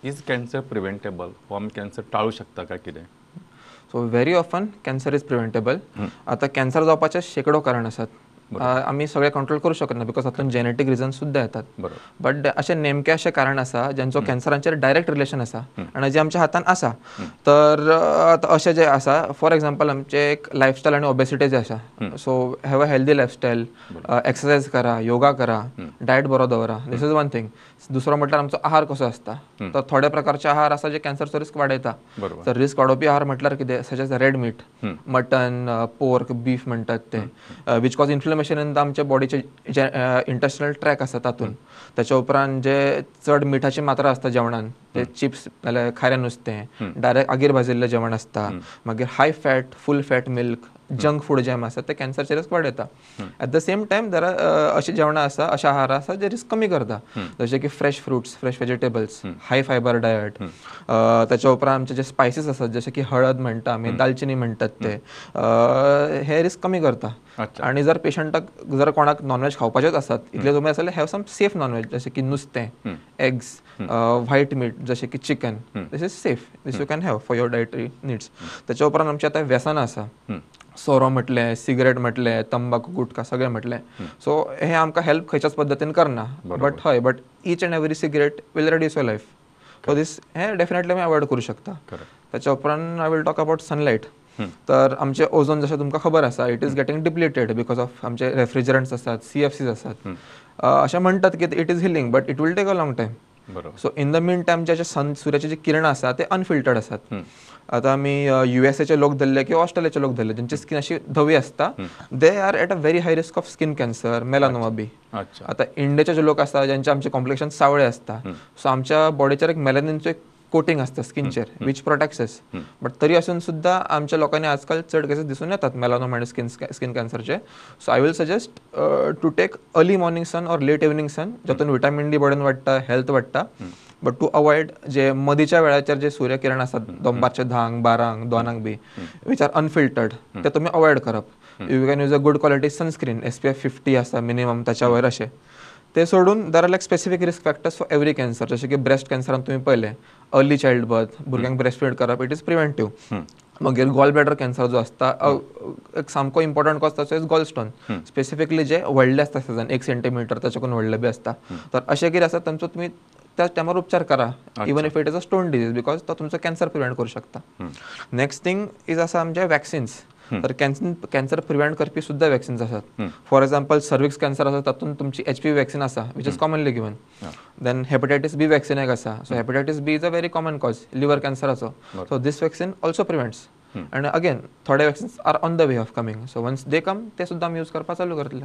Is cancer preventable वा आमी cancer टाळू शकता काय कितें? So very often cancer is preventable. आता कॅन्सर जावपाचे शेकडो कारण आसात. आमी सगळे कंट्रोल करू शकना बिकॉज हातून जेनेटीक रिजन सुद्धा येतात. बट असे नेमके असे कारण आसा ज्यांचो कॅन्सरांचेर डायरेक्ट रिलेशन आसा आनी जे आमच्या हातान आसा. तर अशें जे आसा फॉर एक्झाम्पल आमचे एक लायफस्टायल आनी ओबेसिटी जे आसा. So have a healthy lifestyle, exercise करा, योगा करा, डायट बरो दवरा. This is one thing. दुसरो म्हटल्यार आमचो आहार कसो आसता. तर थोडे प्रकारचे आहार आसा जे कॅन्सरचो रिस्क वाडयता. तर रिस्क वाडोवपी आहार म्हटल्यार कितें such as red meat, mutton, pork, beef म्हणटात ते which cause inflammation in the आमच्या बॉडीचे जे इंटेस्टिनल ट्रॅक आसा तातूंत. त्याच्या उपरांत जे चड मिठाची मात्रा आसता जेवणान, ते चिप्स नाल्यार खारें नुस्तें, डायरेक्ट आगीर भाजिल्लें जेवण आसता, मागीर हाय फॅट, फूल फॅट मिल्क, जंक फूड जे आसा ते कॅन्सरचे रिस्क वाडयता. At the same time there are अशी जेवणां आसा, अशे आहार आसा जे रिस्क कमी करता. जशे की fresh fruits, fresh vegetables, high fibre diet. त्याच्या उपरांत आमचे जे स्पायसीस आसात जशे की हळद म्हणटा आमी, दालचिनी म्हणटात ते, हे रिस्क कमी करता. आणि जर पेशंटाक जर कोणाक नॉनव्हेज खावपाचेच आसात इतले तुमी आसले हॅव सम सेफ नॉनव्हेज जशे की नुस्तें, एग्स, व्हायट मीट जशे की chicken. This is safe. This you can have for your dietary needs. त्याच्या उपरांत आमचे आतां व्यसनां आसा. सोरो म्हटलें, सिगरेट म्हटलें, तंबाखू, गुटखा सगळें म्हटलें. सो हे आमकां हेल्प खंयच्याच पद्दतीन करना. But each and every cigarette will reduce your life. So this हे डेफिनेटली आमी अवॉयड करूं शकता. त्याच्या उपरांत I will talk about sunlight. तर आमचे ओझोन जशें तुमकां खबर आसा it is getting depleted because of आमचे रेफ्रिजरंट्स आसात, CFCs आसात. अशें म्हणटात की it is healing but it will take a long time. So in the meantime जे सुर्याचे जे किरणां आसा ते अनफिल्टर्ड आसात. आतां आमी USA लोक धरले किंवा ऑस्ट्रेलियाचे लोक धरले ज्यांची स्किन अशी धवी आसता, they are at a very high risk of skin cancer, melanoma बी. आता इंडियाचे जे लोक आसता ज्यांचे आमचे कॉम्प्लेक्शन सावळे आसता, सो आमच्या बॉडीचेर एक मेलानिनचो एक कोटिंग आसता स्किनचेर वीच प्रोटेक्ट्स अस. बट तरी आसून सुद्धा आमच्या लोकांनी आजकाल चड केसीस दिसून येतात मेलानोमा आनी स्किन कॅन्सरचे. So I will suggest to take early morning sun or late evening sun, जातून विटामीन डी बॉडीन वाडटा, हेल्थ वाडटा. बट टू अवॉइड जे मदींच्या वेळाचेर जे सूर्यकिरण आसात 10:00, 12:00, 2:00 बी वीच आर अनफिल्टर्ड, ते तुमी अवॉइड करप. You can use a good quality sunscreen, SPF 50 आसा मिनिमम, त्याच्या वयर अशें. ते सोडून there are like specific risk factors for every cancer. जशें की ब्रेस्ट कॅन्सरान तुमी पळयलें अर्ली चायल्ड बर्थ, भुरग्यांक ब्रेस्ट फीड करप, इट इज प्रिव्हेंटीव. मागीर गॉल ब्लॅडर कॅन्सर जो आसता एक सामको इम्पॉर्टंट कॉज ताचो इज गॉल स्टोन. स्पेसिफिकली जे व्हडले आसता सिजन 1 सेंटीमीटर त्याच्याकून व्हडले बी आसता. तर अशें कितें आसा तांचो तुमी त्याच टायमार उपचार करा, even if it is a stone disease, because तो तुमचो कॅन्सर प्रिव्हेंट करू शकता. नेक्स्ट थिंग इज आसा आमचे वॅक्सिन्स. तर कॅन्सर प्रिव्हेंट करपी सुद्धा वॅक्सिन्स आसात. फॉर एक्झाम्पल सर्विक्स कॅन्सर आसा तातूंत तुमची HPV वॅक्सिन आसा which is commonly given. Then hepatitis B vaccine एक आसा. So hepatitis B is a very common cause liver कॅन्सराचो. So this vaccine also prevents. And again थोडे vaccines are on the way of coming. So once they come ते सुद्धा आमी use करपाक चालू करतले.